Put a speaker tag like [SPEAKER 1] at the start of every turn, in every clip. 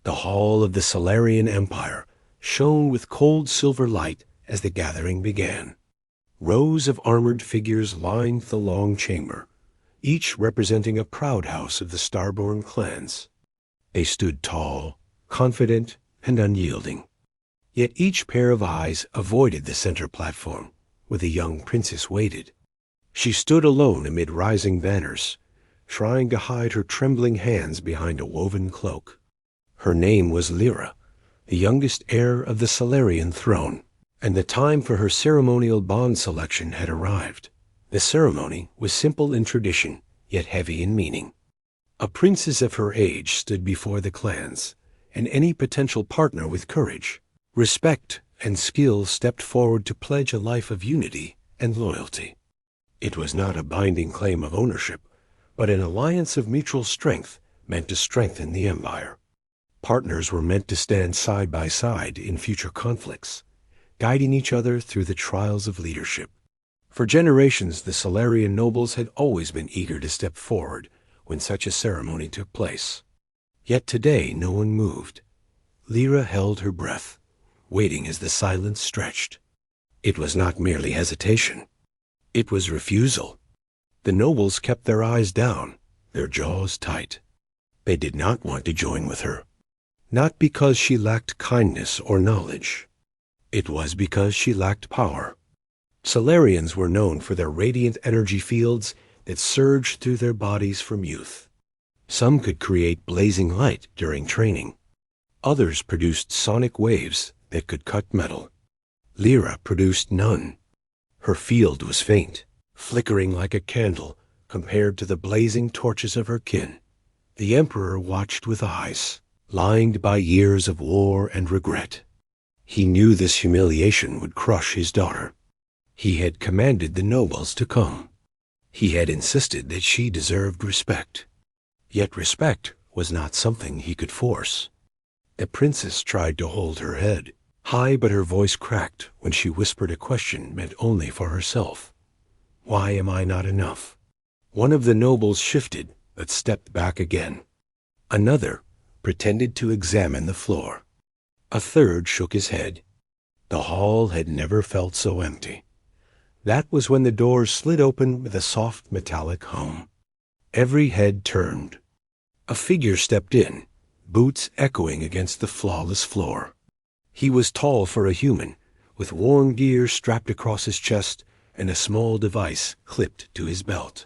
[SPEAKER 1] The hall of the Solarian Empire shone with cold silver light as the gathering began. Rows of armored figures lined the long chamber, each representing a proud house of the Starborn clans. They stood tall, confident, and unyielding. Yet each pair of eyes avoided the center platform, where the young princess waited. She stood alone amid rising banners, trying to hide her trembling hands behind a woven cloak. Her name was Lyra, the youngest heir of the Solarian throne, and the time for her ceremonial bond selection had arrived. The ceremony was simple in tradition, yet heavy in meaning. A princess of her age stood before the clans, and any potential partner with courage, respect, and skill stepped forward to pledge a life of unity and loyalty. It was not a binding claim of ownership, but an alliance of mutual strength meant to strengthen the empire. Partners were meant to stand side by side in future conflicts, guiding each other through the trials of leadership. For generations, the Solarian nobles had always been eager to step forward when such a ceremony took place. Yet today no one moved. Lyra held her breath, waiting as the silence stretched. It was not merely hesitation. It was refusal. The nobles kept their eyes down, their jaws tight. They did not want to join with her. Not because she lacked kindness or knowledge. It was because she lacked power. Solarians were known for their radiant energy fields that surged through their bodies from youth. Some could create blazing light during training. Others produced sonic waves that could cut metal. Lyra produced none. Her field was faint, flickering like a candle compared to the blazing torches of her kin. The emperor watched with eyes, lined by years of war and regret. He knew this humiliation would crush his daughter. He had commanded the nobles to come. He had insisted that she deserved respect. Yet respect was not something he could force. The princess tried to hold her head high, but her voice cracked when she whispered a question meant only for herself. Why am I not enough? One of the nobles shifted, but stepped back again. Another pretended to examine the floor. A third shook his head. The hall had never felt so empty. That was when the doors slid open with a soft metallic hum. Every head turned. A figure stepped in, boots echoing against the flawless floor. He was tall for a human, with worn gear strapped across his chest and a small device clipped to his belt.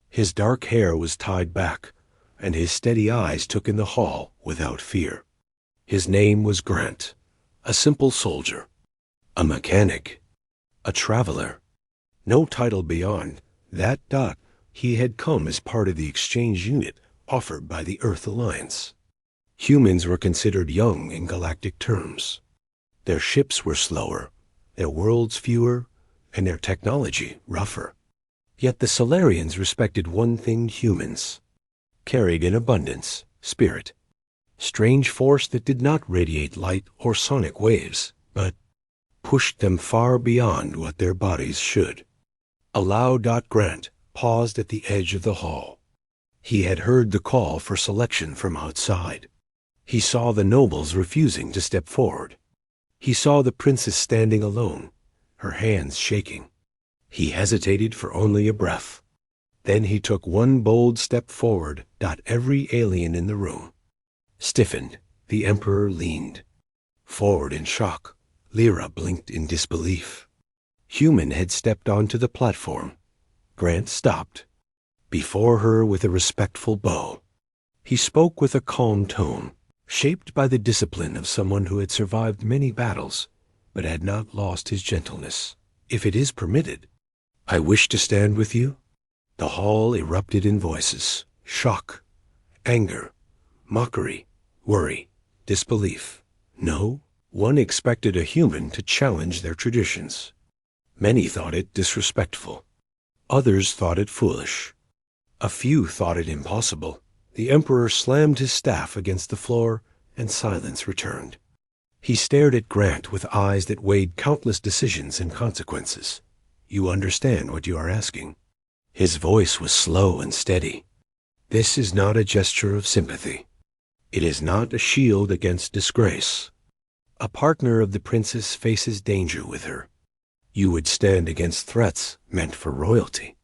[SPEAKER 1] His dark hair was tied back, and his steady eyes took in the hall without fear. His name was Grant, a simple soldier, a mechanic, a traveler. No title beyond that. He had come as part of the exchange unit offered by the Earth Alliance. Humans were considered young in galactic terms. Their ships were slower, their worlds fewer, and their technology rougher. Yet the Solarians respected one thing humans carried in abundance: spirit. Strange force that did not radiate light or sonic waves, but pushed them far beyond what their bodies should. A loud Grant paused at the edge of the hall. He had heard the call for selection from outside. He saw the nobles refusing to step forward. He saw the princess standing alone, her hands shaking. He hesitated for only a breath. Then he took one bold step forward. Every alien in the room stiffened. The emperor leaned forward in shock. Lyra blinked in disbelief. Human had stepped onto the platform. Grant stopped before her with a respectful bow. He spoke with a calm tone, shaped by the discipline of someone who had survived many battles, but had not lost his gentleness. If it is permitted, I wish to stand with you. The hall erupted in voices: shock, anger, mockery, worry, disbelief. No, one expected a human to challenge their traditions. Many thought it disrespectful. Others thought it foolish. A few thought it impossible. The emperor slammed his staff against the floor, and silence returned. He stared at Grant with eyes that weighed countless decisions and consequences. You understand what you are asking? His voice was slow and steady. This is not a gesture of sympathy. It is not a shield against disgrace. A partner of the princess faces danger with her. You would stand against threats meant for royalty.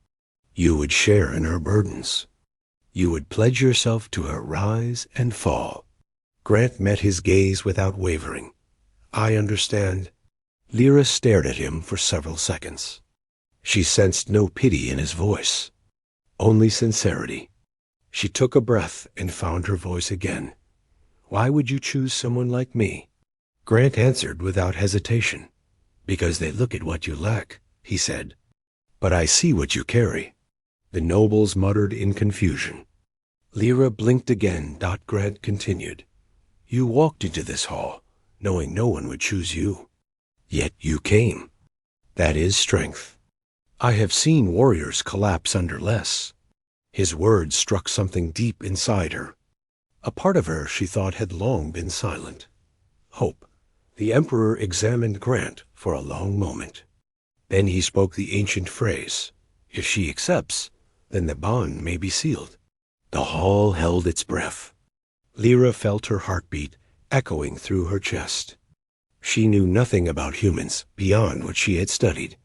[SPEAKER 1] You would share in her burdens. You would pledge yourself to her rise and fall. Grant met his gaze without wavering. I understand. Lyra stared at him for several seconds. She sensed no pity in his voice, only sincerity. She took a breath and found her voice again. Why would you choose someone like me? Grant answered without hesitation. Because they look at what you lack, he said. But I see what you carry. The nobles muttered in confusion. Lyra blinked again. Grant continued. You walked into this hall, knowing no one would choose you. Yet you came. That is strength. I have seen warriors collapse under less. His words struck something deep inside her. A part of her she thought had long been silent. Hope. The Emperor examined Grant for a long moment. Then he spoke the ancient phrase, if she accepts, then the bond may be sealed. The hall held its breath. Lyra felt her heartbeat echoing through her chest. She knew nothing about humans beyond what she had studied.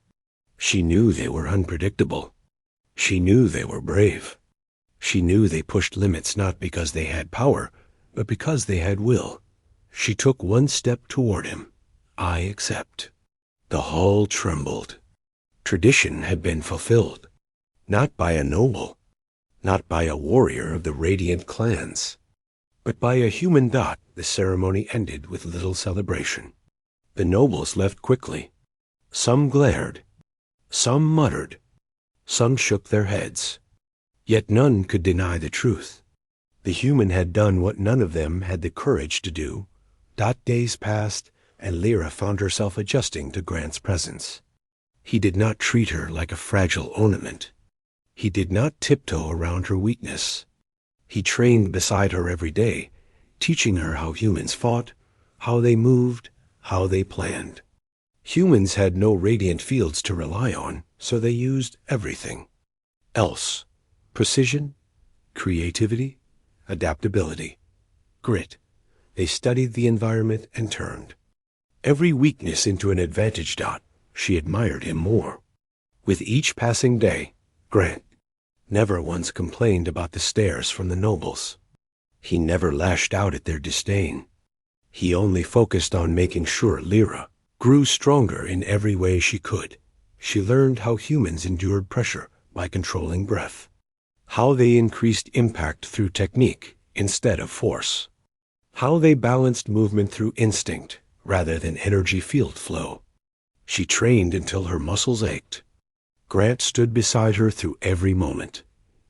[SPEAKER 1] She knew they were unpredictable. She knew they were brave. She knew they pushed limits not because they had power, but because they had will. She took one step toward him. I accept. The hall trembled. Tradition had been fulfilled. Not by a noble, not by a warrior of the radiant clans, but by a human. The ceremony ended with little celebration. The nobles left quickly. Some glared. Some muttered. Some shook their heads. Yet none could deny the truth. The human had done what none of them had the courage to do. Days passed, and Lyra found herself adjusting to Grant's presence. He did not treat her like a fragile ornament. He did not tiptoe around her weakness. He trained beside her every day, teaching her how humans fought, how they moved, how they planned. Humans had no radiant fields to rely on, so they used everything else. Precision, creativity, adaptability, grit. They studied the environment and turned every weakness into an advantage. She admired him more. With each passing day, Grant never once complained about the stares from the nobles. He never lashed out at their disdain. He only focused on making sure Lyra grew stronger in every way she could. She learned how humans endured pressure by controlling breath, how they increased impact through technique instead of force, how they balanced movement through instinct rather than energy field flow. She trained until her muscles ached. Grant stood beside her through every moment,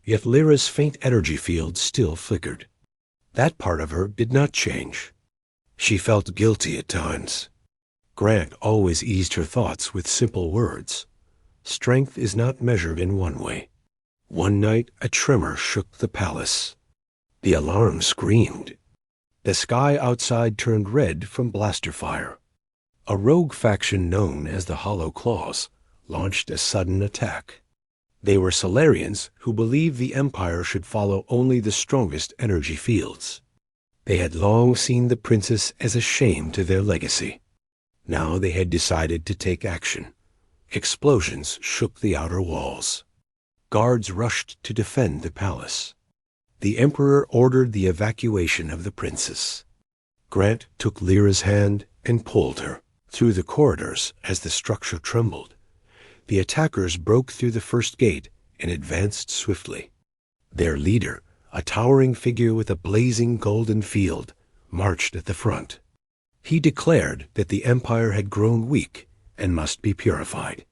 [SPEAKER 1] yet Lyra's faint energy field still flickered. That part of her did not change. She felt guilty at times. Grant always eased her thoughts with simple words. Strength is not measured in one way. One night, a tremor shook the palace. The alarm screamed. The sky outside turned red from blaster fire. A rogue faction known as the Hollow Claws launched a sudden attack. They were Solarians who believed the Empire should follow only the strongest energy fields. They had long seen the princess as a shame to their legacy. Now they had decided to take action. Explosions shook the outer walls. Guards rushed to defend the palace. The Emperor ordered the evacuation of the princess. Grant took Lyra's hand and pulled her through the corridors as the structure trembled. The attackers broke through the first gate and advanced swiftly. Their leader, a towering figure with a blazing golden field, marched at the front. He declared that the Empire had grown weak and must be purified.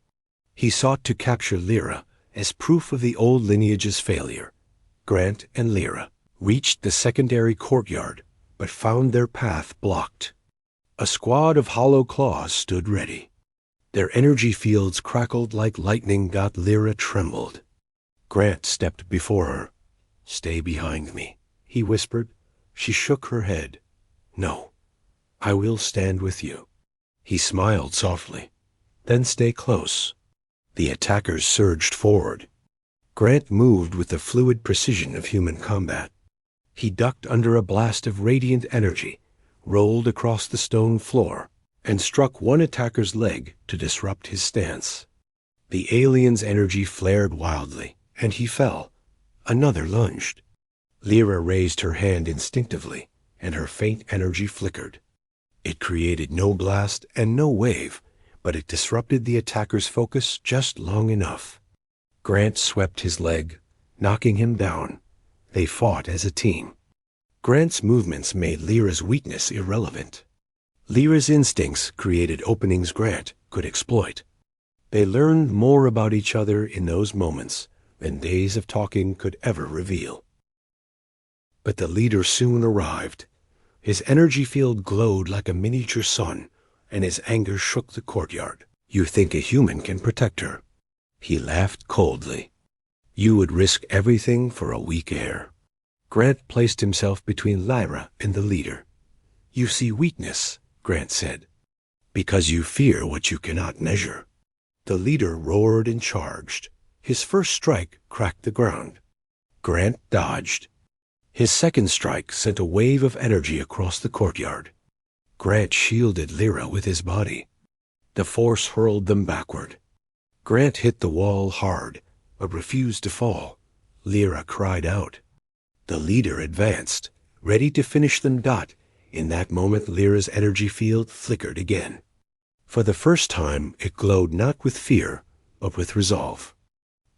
[SPEAKER 1] He sought to capture Lyra as proof of the old lineage's failure. Grant and Lyra reached the secondary courtyard, but found their path blocked. A squad of Hollow Claws stood ready. Their energy fields crackled like lightning. Lyra trembled. Grant stepped before her. "Stay behind me," he whispered. She shook her head. "No, I will stand with you." He smiled softly. "Then stay close." The attackers surged forward. Grant moved with the fluid precision of human combat. He ducked under a blast of radiant energy, rolled across the stone floor, and struck one attacker's leg to disrupt his stance. The alien's energy flared wildly, and he fell. Another lunged. Lyra raised her hand instinctively, and her faint energy flickered. It created no blast and no wave, but it disrupted the attacker's focus just long enough. Grant swept his leg, knocking him down. They fought as a team. Grant's movements made Lyra's weakness irrelevant. Lyra's instincts created openings Grant could exploit. They learned more about each other in those moments than days of talking could ever reveal. But the leader soon arrived. His energy field glowed like a miniature sun, and his anger shook the courtyard. "You think a human can protect her?" He laughed coldly. "You would risk everything for a weak heir." Grant placed himself between Lyra and the leader. "You see weakness," Grant said, "because you fear what you cannot measure." The leader roared and charged. His first strike cracked the ground. Grant dodged. His second strike sent a wave of energy across the courtyard. Grant shielded Lyra with his body. The force hurled them backward. Grant hit the wall hard, but refused to fall. Lyra cried out. The leader advanced, ready to finish them. In that moment, Lyra's energy field flickered again. For the first time, it glowed not with fear, but with resolve.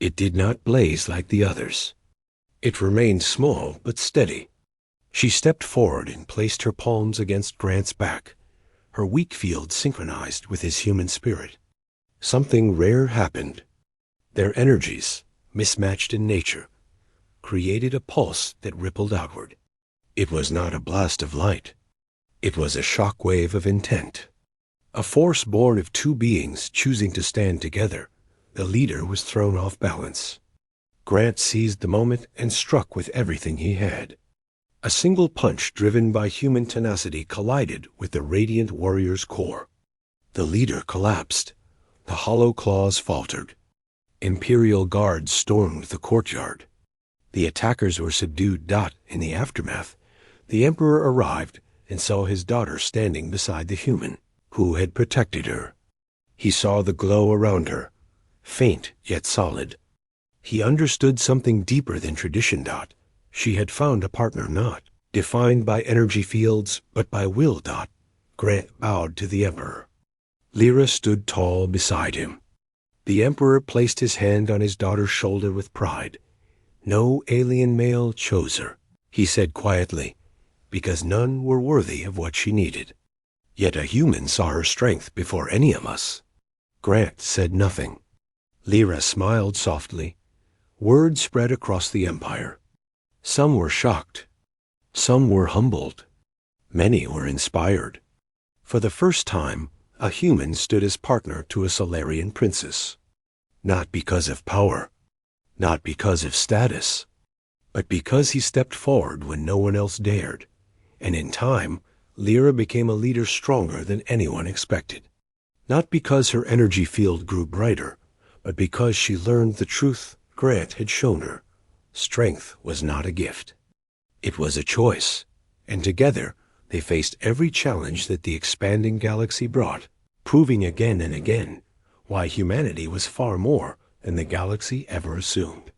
[SPEAKER 1] It did not blaze like the others. It remained small but steady. She stepped forward and placed her palms against Grant's back. Her weak field synchronized with his human spirit. Something rare happened. Their energies, mismatched in nature, created a pulse that rippled outward. It was not a blast of light. It was a shock wave of intent. A force born of two beings choosing to stand together. The leader was thrown off balance. Grant seized the moment and struck with everything he had. A single punch driven by human tenacity collided with the radiant warrior's core. The leader collapsed. The hollow claws faltered. Imperial guards stormed the courtyard. The attackers were subdued. In the aftermath, the Emperor arrived and saw his daughter standing beside the human who had protected her. He saw the glow around her, faint yet solid. He understood something deeper than tradition. She had found a partner not defined by energy fields, but by will. Grant bowed to the Emperor. Lyra stood tall beside him. The Emperor placed his hand on his daughter's shoulder with pride. "No alien male chose her," he said quietly, "because none were worthy of what she needed. Yet a human saw her strength before any of us." Grant said nothing. Lyra smiled softly. Word spread across the Empire. Some were shocked. Some were humbled. Many were inspired. For the first time, a human stood as partner to a Solarian princess. Not because of power, not because of status, but because he stepped forward when no one else dared. And in time, Lyra became a leader stronger than anyone expected. Not because her energy field grew brighter, but because she learned the truth Grant had shown her. Strength was not a gift. It was a choice, and together they faced every challenge that the expanding galaxy brought, proving again and again why humanity was far more than the galaxy ever assumed.